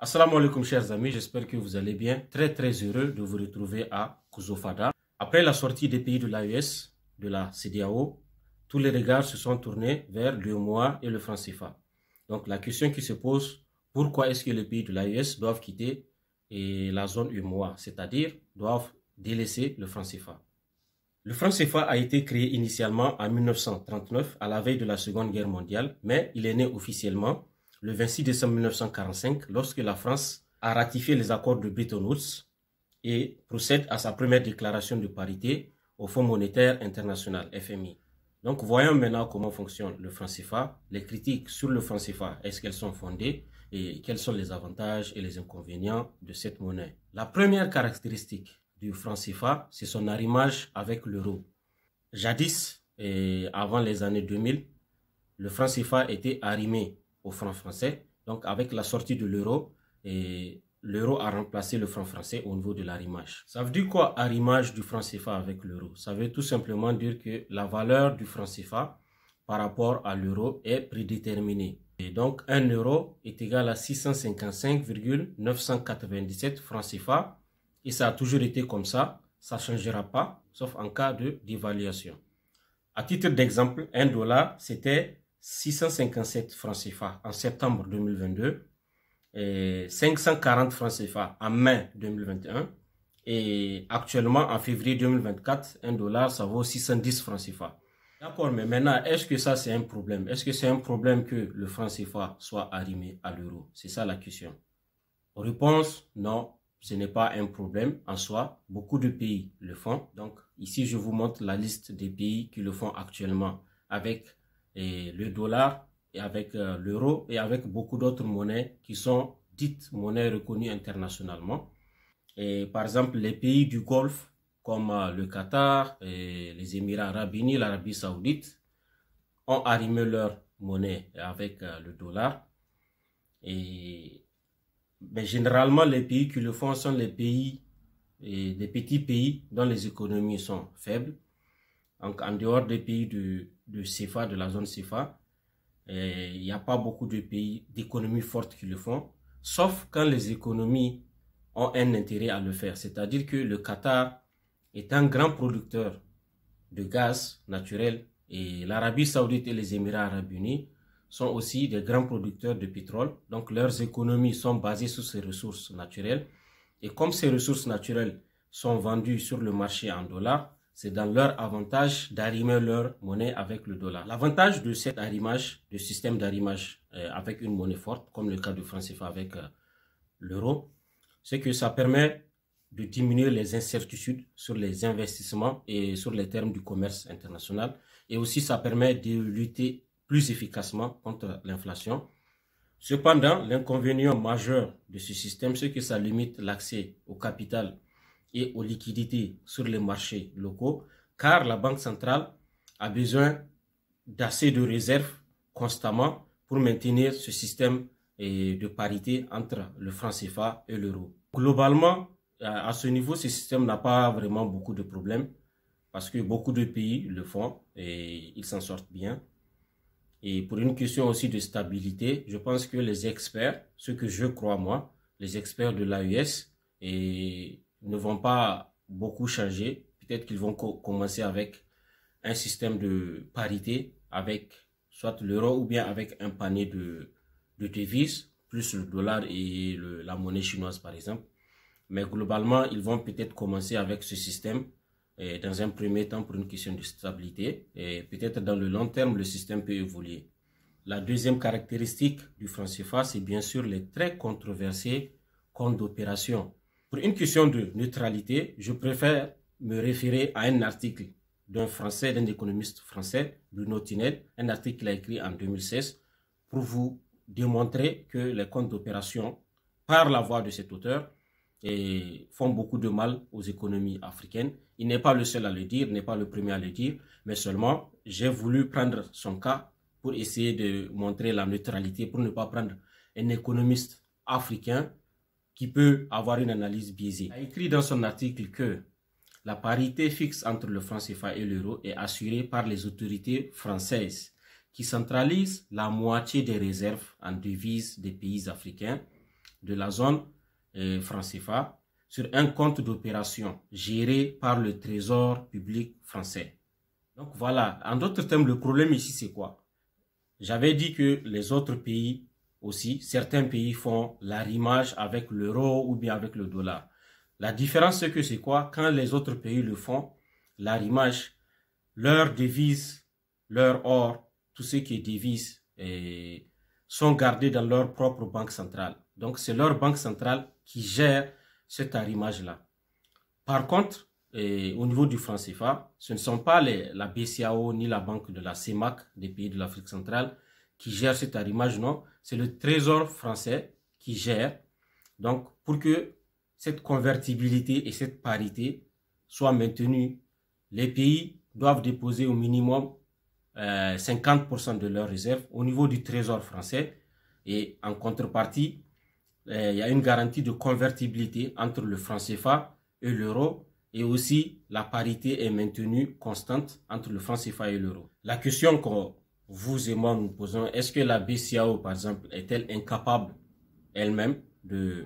Assalamu alaikum chers amis, j'espère que vous allez bien. Très heureux de vous retrouver à Kuzofada. Après la sortie des pays de l'AES, de la CEDEAO, tous les regards se sont tournés vers l'UEMOA et le franc CFA. Donc la question qui se pose, pourquoi est-ce que les pays de l'AES doivent quitter la zone UEMOA, c'est-à-dire doivent délaisser le franc CFA? Le franc CFA a été créé initialement en 1939, à la veille de la Seconde Guerre mondiale, mais il est né officiellement le 26 décembre 1945, lorsque la France a ratifié les accords de Bretton Woods et procède à sa première déclaration de parité au Fonds monétaire international, FMI. Donc voyons maintenant comment fonctionne le franc CFA, les critiques sur le franc CFA, est-ce qu'elles sont fondées et quels sont les avantages et les inconvénients de cette monnaie. La première caractéristique du franc CFA, c'est son arrimage avec l'euro. Jadis, avant les années 2000, le franc CFA était arrimé au franc français. Donc avec la sortie de l'euro, l'euro a remplacé le franc français au niveau de l'arrimage. Ça veut dire quoi, arrimage du franc CFA avec l'euro? Ça veut tout simplement dire que la valeur du franc CFA par rapport à l'euro est prédéterminée. Et donc 1 euro est égal à 655,997 francs CFA. Et ça a toujours été comme ça. Ça ne changera pas, sauf en cas de dévaluation. À titre d'exemple, 1 dollar, c'était 657 francs CFA en septembre 2022, et 540 francs CFA en mai 2021, et actuellement en février 2024, 1 dollar ça vaut 610 francs CFA. D'accord, mais maintenant, est-ce que ça c'est un problème? Est-ce que c'est un problème que le franc CFA soit arrimé à l'euro? C'est ça la question. Réponse, non, ce n'est pas un problème en soi. Beaucoup de pays le font. Donc ici, je vous montre la liste des pays qui le font actuellement avec le dollar et avec l'euro et avec beaucoup d'autres monnaies qui sont dites monnaies reconnues internationalement. Et par exemple, les pays du Golfe comme le Qatar, et les Émirats arabes unis, l'Arabie saoudite ont arrimé leur monnaie avec le dollar. Mais généralement, les pays qui le font sont les pays, des petits pays dont les économies sont faibles. Donc, en dehors des pays de CFA, de la zone CFA, il n'y a pas beaucoup de pays d'économies fortes qui le font, sauf quand les économies ont un intérêt à le faire. C'est-à-dire que le Qatar est un grand producteur de gaz naturel et l'Arabie saoudite et les Émirats arabes unis sont aussi des grands producteurs de pétrole. Donc, leurs économies sont basées sur ces ressources naturelles. Et comme ces ressources naturelles sont vendues sur le marché en dollars, c'est dans leur avantage d'arrimer leur monnaie avec le dollar. L'avantage de cet arrimage, de système d'arrimage avec une monnaie forte, comme le cas du franc CFA avec l'euro, c'est que ça permet de diminuer les incertitudes sur les investissements et sur les termes du commerce international. Et aussi, ça permet de lutter plus efficacement contre l'inflation. Cependant, l'inconvénient majeur de ce système, c'est que ça limite l'accès au capital et aux liquidités sur les marchés locaux, car la Banque centrale a besoin d'assez de réserves constamment pour maintenir ce système de parité entre le franc CFA et l'euro. Globalement, à ce niveau, ce système n'a pas vraiment beaucoup de problèmes parce que beaucoup de pays le font et ils s'en sortent bien. Et pour une question aussi de stabilité, je pense que les experts, ce que je crois moi, les experts de l'AES ne vont pas beaucoup changer. Peut-être qu'ils vont commencer avec un système de parité avec soit l'euro ou bien avec un panier de devises, plus le dollar et la monnaie chinoise par exemple. Mais globalement, ils vont peut-être commencer avec ce système dans un premier temps pour une question de stabilité. Et peut-être dans le long terme, le système peut évoluer. La deuxième caractéristique du franc CFA, c'est bien sûr les très controversés comptes d'opération. Pour une question de neutralité, je préfère me référer à un article d'un Français, d'un économiste français, Bruno Tinel, un article qu'il a écrit en 2016 pour vous démontrer que les comptes d'opération, par la voix de cet auteur, font beaucoup de mal aux économies africaines. Il n'est pas le seul à le dire, il n'est pas le premier à le dire, mais seulement j'ai voulu prendre son cas pour essayer de montrer la neutralité, pour ne pas prendre un économiste africain qui peut avoir une analyse biaisée. Il a écrit dans son article que la parité fixe entre le franc CFA et l'euro est assurée par les autorités françaises qui centralisent la moitié des réserves en devises des pays africains de la zone franc CFA sur un compte d'opération géré par le Trésor public français. Donc voilà, en d'autres termes, le problème ici c'est quoi? J'avais dit que les autres pays aussi, certains pays font l'arrimage avec l'euro ou bien avec le dollar. La différence c'est que c'est quoi? Quand les autres pays le font, l'arrimage, leurs devises, leur or, tout ce qui est devises, sont gardés dans leur propre banque centrale. Donc c'est leur banque centrale qui gère cet arrimage-là. Par contre, au niveau du franc CFA, ce ne sont pas la BCAO ni la banque de la CEMAC des pays de l'Afrique centrale qui gèrent cet arrimage, non. C'est le Trésor français qui gère. Donc, pour que cette convertibilité et cette parité soient maintenues, les pays doivent déposer au minimum 50% de leurs réserves au niveau du Trésor français. Et en contrepartie, il y a une garantie de convertibilité entre le franc CFA et l'euro. Et aussi, la parité est maintenue constante entre le franc CFA et l'euro. La question que vous et moi nous posons, est-ce que la BCAO, par exemple, est-elle incapable elle-même de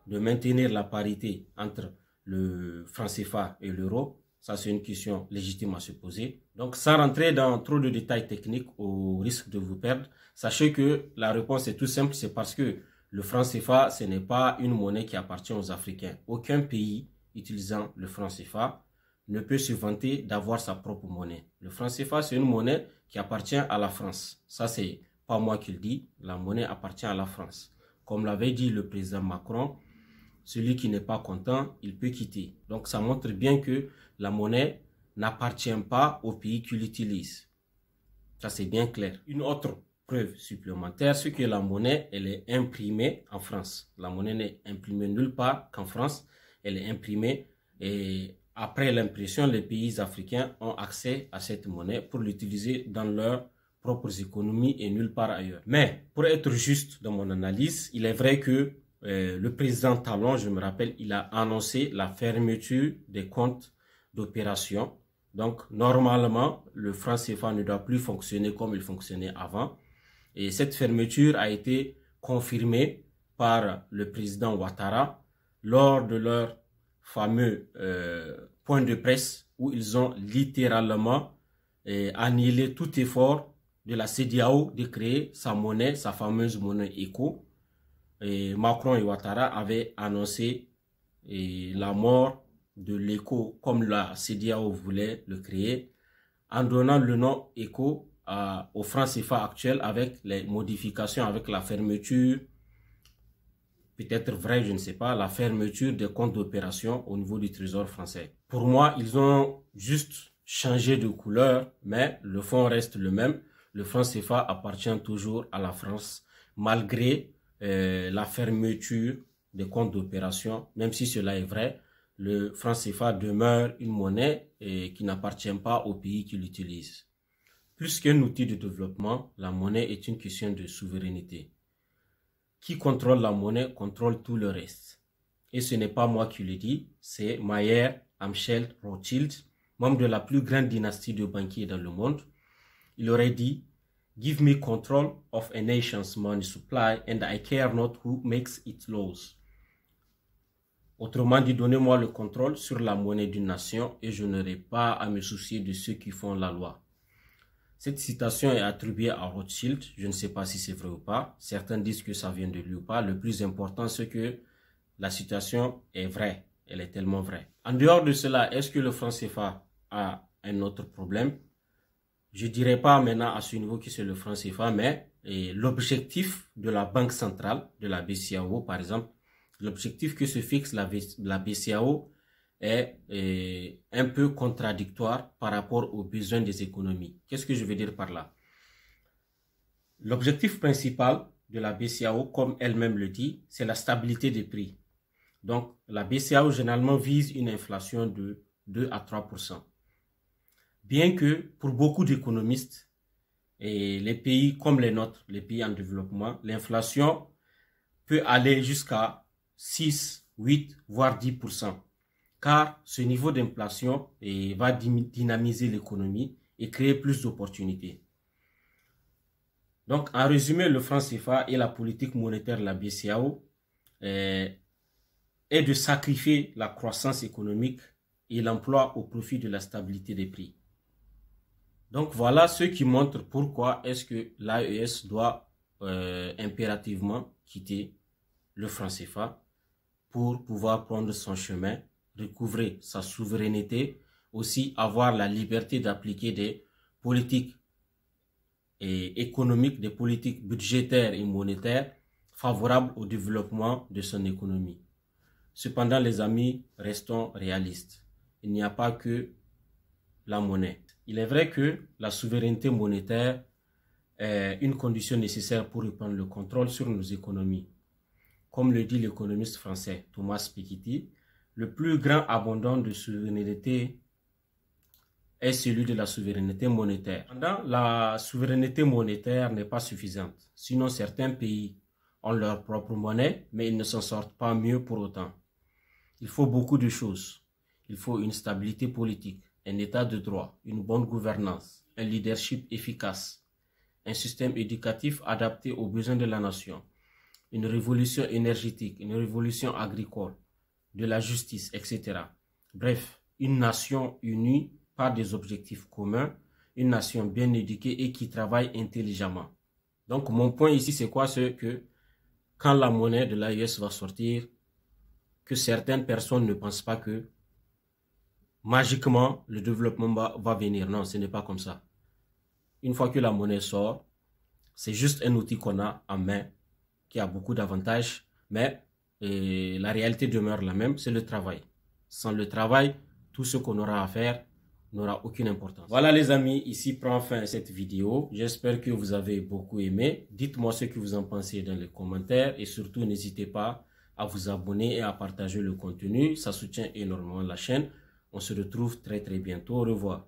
maintenir la parité entre le franc CFA et l'euro? Ça, c'est une question légitime à se poser. Donc, sans rentrer dans trop de détails techniques au risque de vous perdre, sachez que la réponse est tout simple, c'est parce que le franc CFA, ce n'est pas une monnaie qui appartient aux Africains. Aucun pays utilisant le franc CFA ne peut se vanter d'avoir sa propre monnaie. Le franc CFA, c'est une monnaie qui appartient à la France. Ça, c'est pas moi qui le dis. La monnaie appartient à la France. Comme l'avait dit le président Macron, celui qui n'est pas content, il peut quitter. Donc, ça montre bien que la monnaie n'appartient pas au pays qui l'utilise. Ça, c'est bien clair. Une autre preuve supplémentaire, c'est que la monnaie, elle est imprimée en France. La monnaie n'est imprimée nulle part qu'en France. Elle est imprimée et après l'impression, les pays africains ont accès à cette monnaie pour l'utiliser dans leurs propres économies et nulle part ailleurs. Mais pour être juste dans mon analyse, il est vrai que le président Talon, je me rappelle, il a annoncé la fermeture des comptes d'opération. Donc, normalement, le franc CFA ne doit plus fonctionner comme il fonctionnait avant. Et cette fermeture a été confirmée par le président Ouattara lors de leur fameux point de presse où ils ont littéralement annihilé tout effort de la CEDEAO de créer sa monnaie, sa fameuse monnaie ECO. Et Macron et Ouattara avaient annoncé la mort de l'ECO comme la CEDEAO voulait le créer en donnant le nom ECO au franc CFA actuel avec les modifications, avec la fermeture, peut-être vrai, je ne sais pas, la fermeture des comptes d'opération au niveau du Trésor français. Pour moi, ils ont juste changé de couleur, mais le fond reste le même. Le franc CFA appartient toujours à la France, malgré la fermeture des comptes d'opération. Même si cela est vrai, le franc CFA demeure une monnaie qui n'appartient pas au pays qui l'utilise. Plus qu'un outil de développement, la monnaie est une question de souveraineté. Qui contrôle la monnaie contrôle tout le reste. Et ce n'est pas moi qui le dis, c'est Mayer Amschel Rothschild, membre de la plus grande dynastie de banquiers dans le monde. Il aurait dit « Give me control of a nation's money supply and I care not who makes its laws ». Autrement dit, donnez-moi le contrôle sur la monnaie d'une nation et je n'aurai pas à me soucier de ceux qui font la loi. Cette citation est attribuée à Rothschild. Je ne sais pas si c'est vrai ou pas. Certains disent que ça vient de lui ou pas. Le plus important, c'est que la citation est vraie. Elle est tellement vraie. En dehors de cela, est-ce que le franc CFA a un autre problème? Je ne dirais pas maintenant à ce niveau que c'est le franc CFA, mais l'objectif de la Banque centrale, de la BCAO par exemple, l'objectif que se fixe la BCAO est un peu contradictoire par rapport aux besoins des économies. Qu'est-ce que je veux dire par là? L'objectif principal de la BCAO, comme elle-même le dit, c'est la stabilité des prix. Donc, la BCAO généralement vise une inflation de 2 à 3%. Bien que pour beaucoup d'économistes, et les pays comme les nôtres, les pays en développement, l'inflation peut aller jusqu'à 6, 8, voire 10%. Car ce niveau d'inflation va dynamiser l'économie et créer plus d'opportunités. Donc, en résumé, le franc CFA et la politique monétaire de la BCEAO est de sacrifier la croissance économique et l'emploi au profit de la stabilité des prix. Donc, voilà ce qui montre pourquoi est-ce que l'AES doit impérativement quitter le franc CFA pour pouvoir prendre son chemin, recouvrer sa souveraineté, aussi avoir la liberté d'appliquer des politiques économiques, des politiques budgétaires et monétaires favorables au développement de son économie. Cependant, les amis, restons réalistes. Il n'y a pas que la monnaie. Il est vrai que la souveraineté monétaire est une condition nécessaire pour reprendre le contrôle sur nos économies. Comme le dit l'économiste français Thomas Piketty, le plus grand abondant de souveraineté est celui de la souveraineté monétaire. Cependant, la souveraineté monétaire n'est pas suffisante. Sinon, certains pays ont leur propre monnaie, mais ils ne s'en sortent pas mieux pour autant. Il faut beaucoup de choses. Il faut une stabilité politique, un état de droit, une bonne gouvernance, un leadership efficace, un système éducatif adapté aux besoins de la nation, une révolution énergétique, une révolution agricole, de la justice, etc. Bref, une nation unie par des objectifs communs, une nation bien éduquée et qui travaille intelligemment. Donc, mon point ici, c'est quoi? C'est que quand la monnaie de l'AES va sortir, que certaines personnes ne pensent pas que magiquement le développement va venir. Non, ce n'est pas comme ça. Une fois que la monnaie sort, c'est juste un outil qu'on a en main qui a beaucoup d'avantages, mais la réalité demeure la même, c'est le travail. Sans le travail, tout ce qu'on aura à faire n'aura aucune importance. Voilà les amis, ici prend fin cette vidéo. J'espère que vous avez beaucoup aimé. Dites-moi ce que vous en pensez dans les commentaires et surtout n'hésitez pas à vous abonner et à partager le contenu. Ça soutient énormément la chaîne. On se retrouve très bientôt. Au revoir.